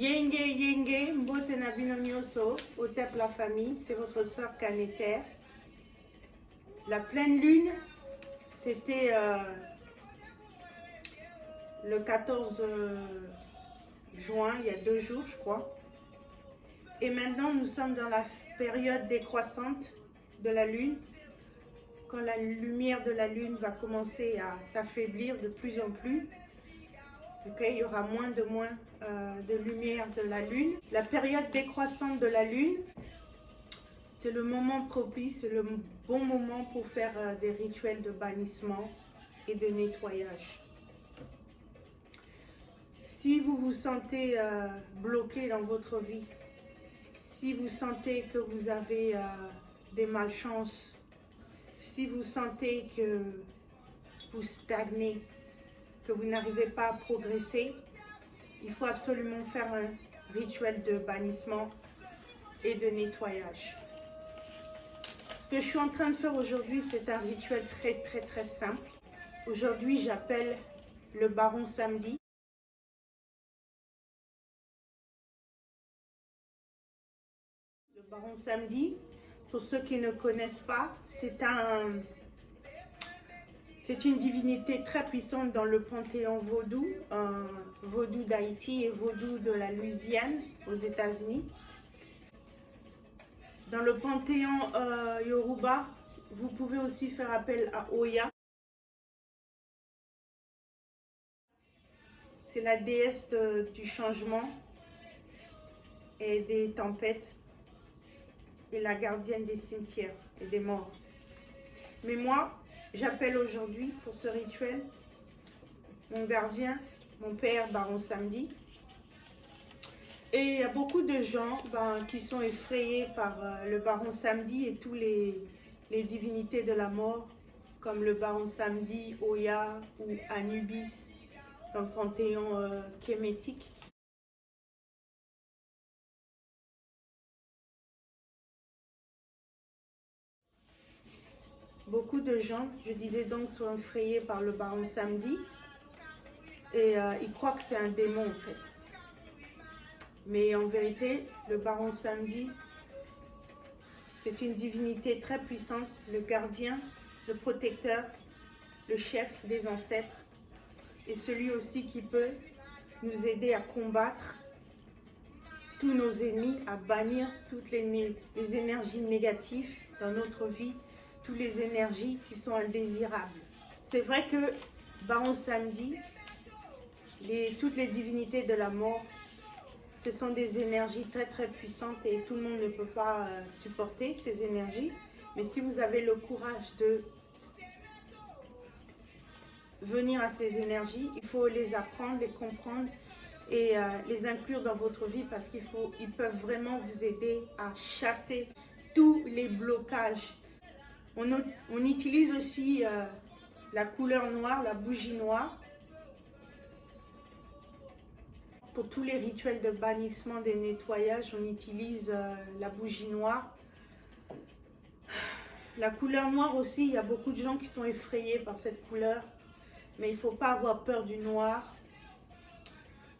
Yenge Yenge, Mbote Nabino Nyoso, Otep la famille, c'est votre sœur Kaneter. La pleine lune, c'était le 14 juin, il y a 2 jours je crois. Et maintenant nous sommes dans la période décroissante de la lune, quand la lumière de la lune va commencer à s'affaiblir de plus en plus. Okay, il y aura moins de lumière de la lune. La période décroissante de la lune, c'est le moment propice, c'est le bon moment pour faire des rituels de bannissement et de nettoyage. Si vous vous sentez bloqué dans votre vie, si vous sentez que vous avez des malchances, si vous sentez que vous stagnez, que vous n'arrivez pas à progresser, il faut absolument faire un rituel de bannissement et de nettoyage. Ce que je suis en train de faire aujourd'hui, c'est un rituel très simple. Aujourd'hui, j'appelle le Baron Samedi. Le Baron Samedi, pour ceux qui ne connaissent pas, c'est une divinité très puissante dans le panthéon vaudou, vaudou d'Haïti et vaudou de la Louisiane aux États-Unis. Dans le panthéon Yoruba, vous pouvez aussi faire appel à Oya. C'est la déesse du changement et des tempêtes et la gardienne des cimetières et des morts. Mais moi, j'appelle aujourd'hui pour ce rituel mon gardien, mon père Baron Samedi. Et il y a beaucoup de gens qui sont effrayés par le Baron Samedi et tous les divinités de la mort, comme le Baron Samedi, Oya ou Anubis dans le panthéon kémétique. Beaucoup de gens, je disais donc, sont effrayés par le Baron Samedi et ils croient que c'est un démon en fait. Mais en vérité, le Baron Samedi, c'est une divinité très puissante, le gardien, le protecteur, le chef des ancêtres et celui aussi qui peut nous aider à combattre tous nos ennemis, à bannir toutes les énergies négatives dans notre vie, toutes les énergies qui sont indésirables. C'est vrai que Baron Samedi, toutes les divinités de la mort, ce sont des énergies très puissantes et tout le monde ne peut pas supporter ces énergies. Mais si vous avez le courage de venir à ces énergies, il faut les apprendre, les comprendre et les inclure dans votre vie parce qu'ils peuvent vraiment vous aider à chasser tous les blocages. On utilise aussi la couleur noire, la bougie noire. Pour tous les rituels de bannissement, des nettoyages, on utilise la bougie noire. La couleur noire aussi, il y a beaucoup de gens qui sont effrayés par cette couleur. Mais il ne faut pas avoir peur du noir.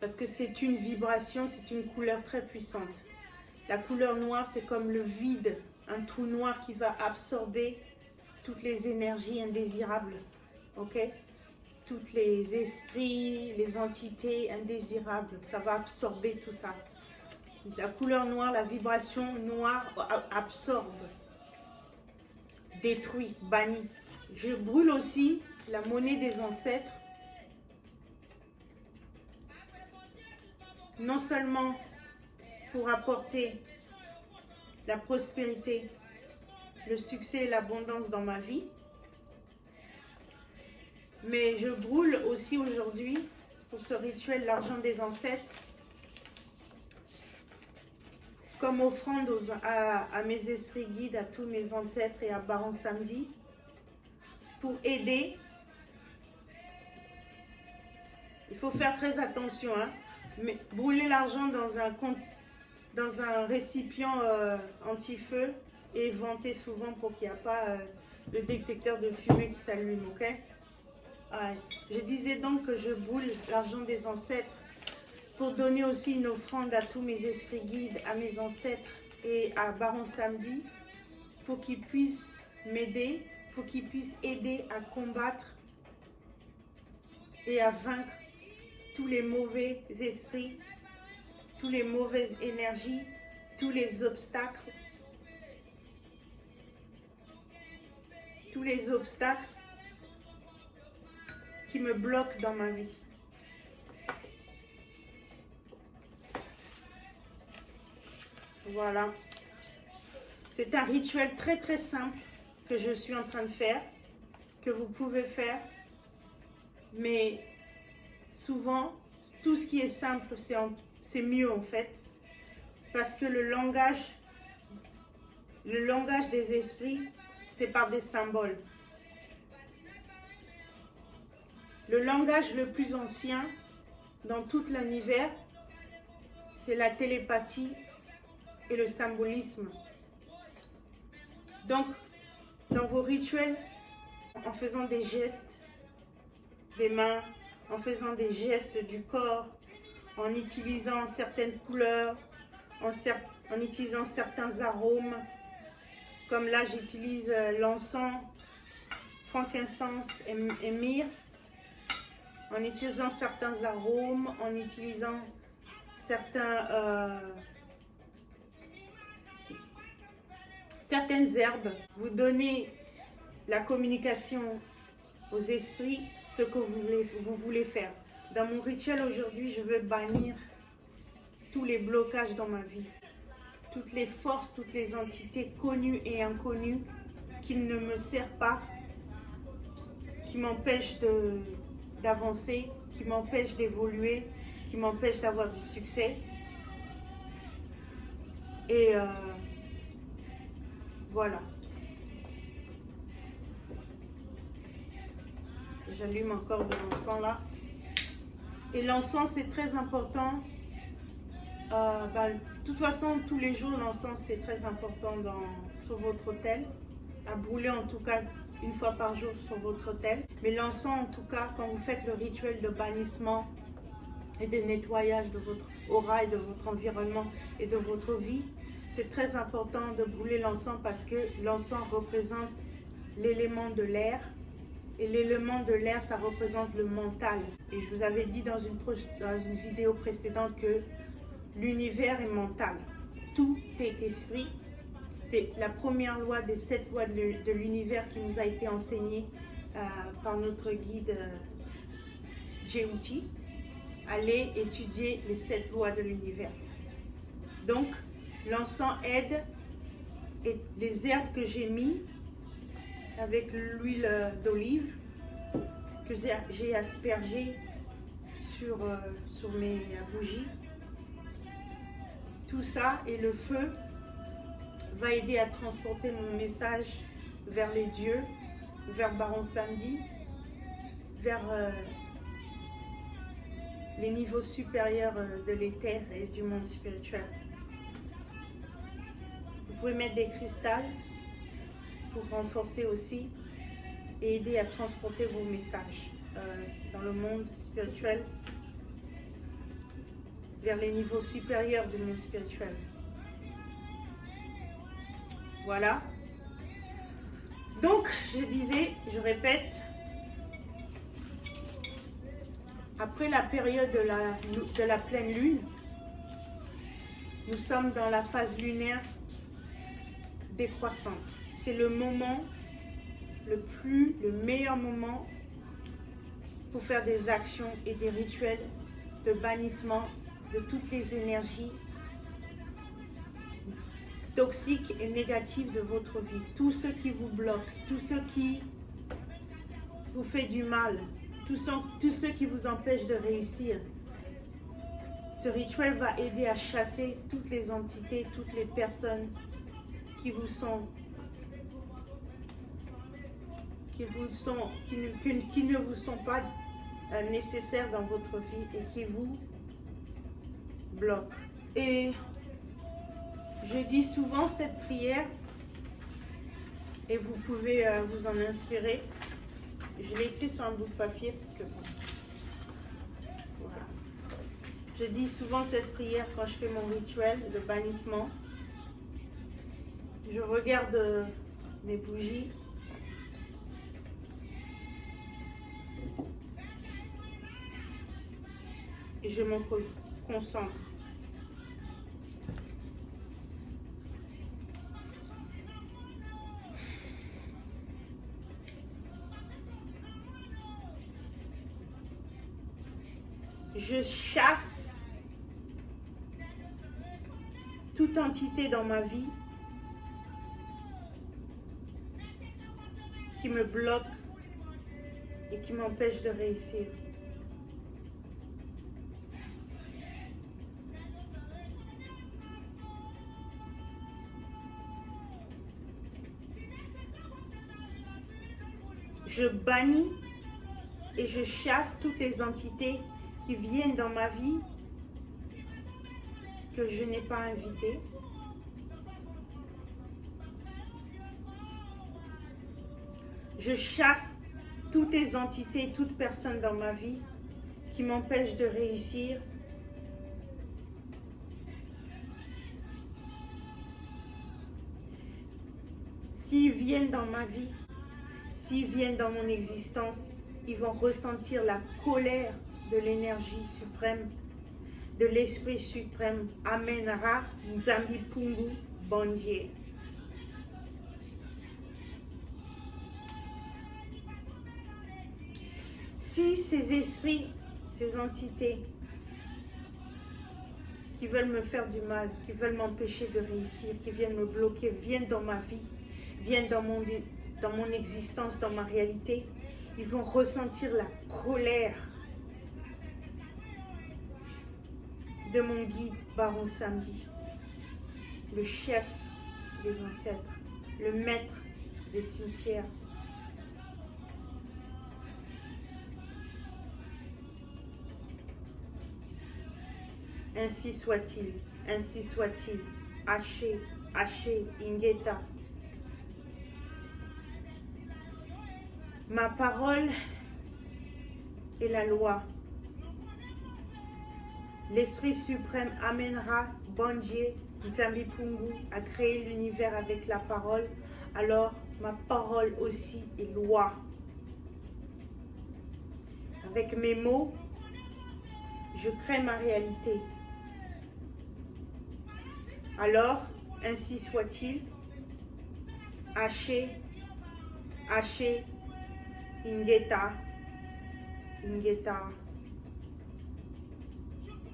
Parce que c'est une vibration, c'est une couleur très puissante. La couleur noire, c'est comme le vide, un trou noir qui va absorber toutes les énergies indésirables. Ok? Tous les esprits, les entités indésirables, ça va absorber tout ça. La couleur noire, la vibration noire absorbe, détruit, bannit. Je brûle aussi la monnaie des ancêtres. Non seulement pour apporter la prospérité, le succès et l'abondance dans ma vie, mais je brûle aussi aujourd'hui, pour ce rituel, l'argent des ancêtres, comme offrande à mes esprits guides, à tous mes ancêtres et à Baron Samedi, pour aider. Il faut faire très attention, hein? Mais brûler l'argent dans un récipient anti-feu et vanter souvent pour qu'il n'y ait pas le détecteur de fumée qui s'allume, ok? Je disais donc que je brûle l'argent des ancêtres pour donner aussi une offrande à tous mes esprits guides, à mes ancêtres et à Baron Samedi, pour qu'ils puissent m'aider, pour qu'ils puissent aider à combattre et à vaincre tous les mauvais esprits, toutes les mauvaises énergies, tous les obstacles qui me bloquent dans ma vie. Voilà. C'est un rituel très très simple que je suis en train de faire, que vous pouvez faire. Mais souvent, tout ce qui est simple, c'est mieux en fait. Parce que le langage des esprits, c'est par des symboles. Le langage le plus ancien dans tout l'univers, c'est la télépathie et le symbolisme. Donc, dans vos rituels, en faisant des gestes des mains, en faisant des gestes du corps, en utilisant certaines couleurs, en utilisant certains arômes, comme là j'utilise l'encens, frankincense et myrrhe, en utilisant certains arômes, en utilisant certaines herbes. Vous donnez la communication aux esprits, ce que vous voulez faire. Dans mon rituel aujourd'hui, je veux bannir tous les blocages dans ma vie, toutes les forces, toutes les entités connues et inconnues qui ne me servent pas, qui m'empêchent d'avancer, qui m'empêchent d'évoluer, qui m'empêchent d'avoir du succès. Et voilà. J'allume encore de l'encens là. Et l'encens, c'est très important. De toute façon, tous les jours, l'encens, c'est très important sur votre autel. À brûler en tout cas une fois par jour sur votre autel. Mais l'encens, en tout cas, quand vous faites le rituel de bannissement et de nettoyage de votre aura et de votre environnement et de votre vie, c'est très important de brûler l'encens parce que l'encens représente l'élément de l'air. Et l'élément de l'air, ça représente le mental. Et je vous avais dit dans une vidéo précédente que l'univers est mental. Tout est esprit. C'est la première loi des 7 lois de l'univers qui nous a été enseignée par notre guide Djeuti. Allez étudier les 7 lois de l'univers. Donc, l'encens aide et les herbes que j'ai mis avec l'huile d'olive que j'ai aspergée sur mes bougies. Tout ça et le feu va aider à transporter mon message vers les dieux, vers Baron Samedi, vers les niveaux supérieurs de l'éther et du monde spirituel. Vous pouvez mettre des cristals pour renforcer aussi et aider à transporter vos messages dans le monde spirituel vers les niveaux supérieurs du monde spirituel. Voilà. Donc, je disais, je répète, après la période de la pleine lune, nous sommes dans la phase lunaire décroissante. C'est le moment, le meilleur moment pour faire des actions et des rituels de bannissement de toutes les énergies toxiques et négatives de votre vie. Tout ce qui vous bloque, tout ce qui vous fait du mal, tout ce qui vous empêche de réussir. Ce rituel va aider à chasser toutes les entités, toutes les personnes qui ne vous sont pas nécessaires dans votre vie et qui vous bloquent. Et je dis souvent cette prière et vous pouvez vous en inspirer. Je l'ai écrit sur un bout de papier parce que voilà. Je dis souvent cette prière quand je fais mon rituel de bannissement. Je regarde mes bougies. Et je me concentre. Je chasse toute entité dans ma vie qui me bloque et qui m'empêche de réussir. Je bannis et je chasse toutes les entités qui viennent dans ma vie que je n'ai pas invitées. Je chasse toutes les entités, toutes personnes dans ma vie qui m'empêchent de réussir. S'ils viennent dans ma vie, s'ils viennent dans mon existence, ils vont ressentir la colère de l'énergie suprême, de l'esprit suprême. Amen Ra Nzambi Pungu Bondye. Si ces esprits, ces entités qui veulent me faire du mal, qui veulent m'empêcher de réussir, qui viennent me bloquer, viennent dans ma vie, viennent dans mon existence, dans ma réalité, ils vont ressentir la colère de mon guide Baron Samedi, le chef des ancêtres, le maître des cimetières. Ainsi soit-il, ainsi soit-il. Haché, haché, Ingeta. Ma parole est la loi. L'Esprit suprême amènera Bondye Nzambi Pungu à créer l'univers avec la parole. Alors ma parole aussi est loi. Avec mes mots, je crée ma réalité. Alors, ainsi soit-il. Haché, haché, Ingeta, Ingeta,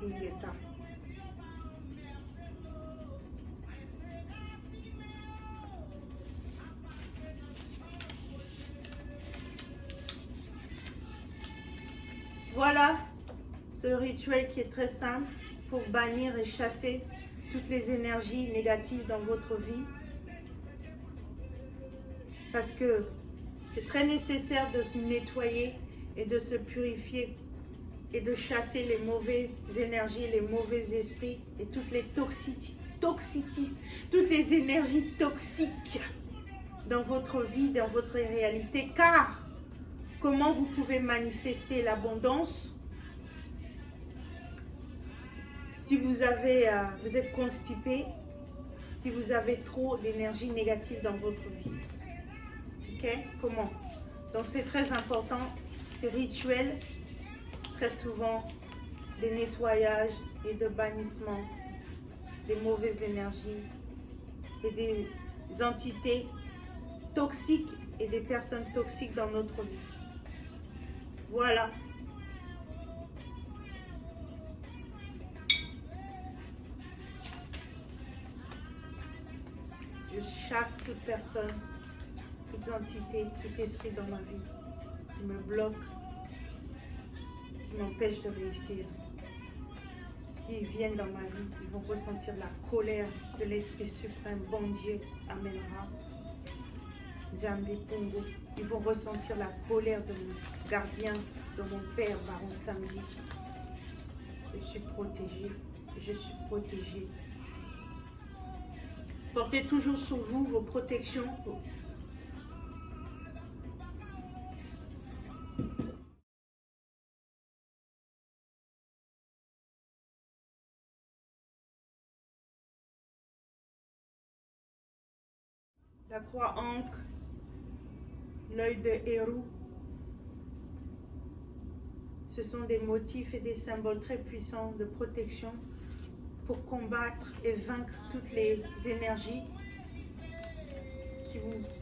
Ingeta. Voilà ce rituel qui est très simple pour bannir et chasser toutes les énergies négatives dans votre vie. Parce que c'est très nécessaire de se nettoyer et de se purifier et de chasser les mauvaises énergies, les mauvais esprits et toutes les toutes les énergies toxiques dans votre vie, dans votre réalité. Car comment vous pouvez manifester l'abondance si vous êtes constipé, si vous avez trop d'énergie négative dans votre vie? Ok? Comment? Donc c'est très important, ces rituels, très souvent des nettoyages et de bannissement des mauvaises énergies et des entités toxiques et des personnes toxiques dans notre vie. Voilà. Je chasse toute personne, toute entité, tout esprit dans ma vie qui me bloque, qui m'empêche de réussir. S'ils viennent dans ma vie, ils vont ressentir la colère de l'Esprit suprême. Bondye amènera Nzambi Pungu. Ils vont ressentir la colère de mon gardien, de mon père, Baron Samedi. Je suis protégée. Je suis protégée. Portez toujours sur vous vos protections. la croix ancre, l'œil de héros. Ce sont des motifs et des symboles très puissants de protection pour combattre et vaincre toutes les énergies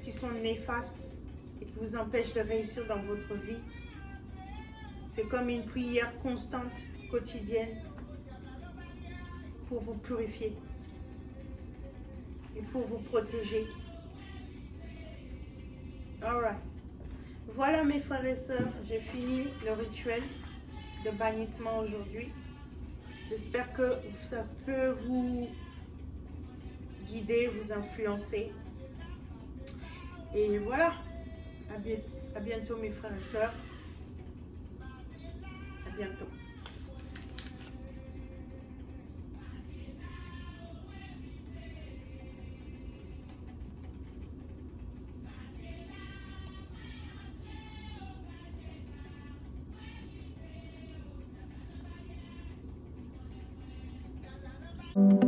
qui sont néfastes et qui vous empêchent de réussir dans votre vie. C'est comme une prière constante, quotidienne, pour vous purifier et pour vous protéger. Alright. Voilà mes frères et sœurs, j'ai fini le rituel de bannissement aujourd'hui. J'espère que ça peut vous guider, vous influencer. Et voilà, à bientôt mes frères et sœurs. À bientôt. Thank you.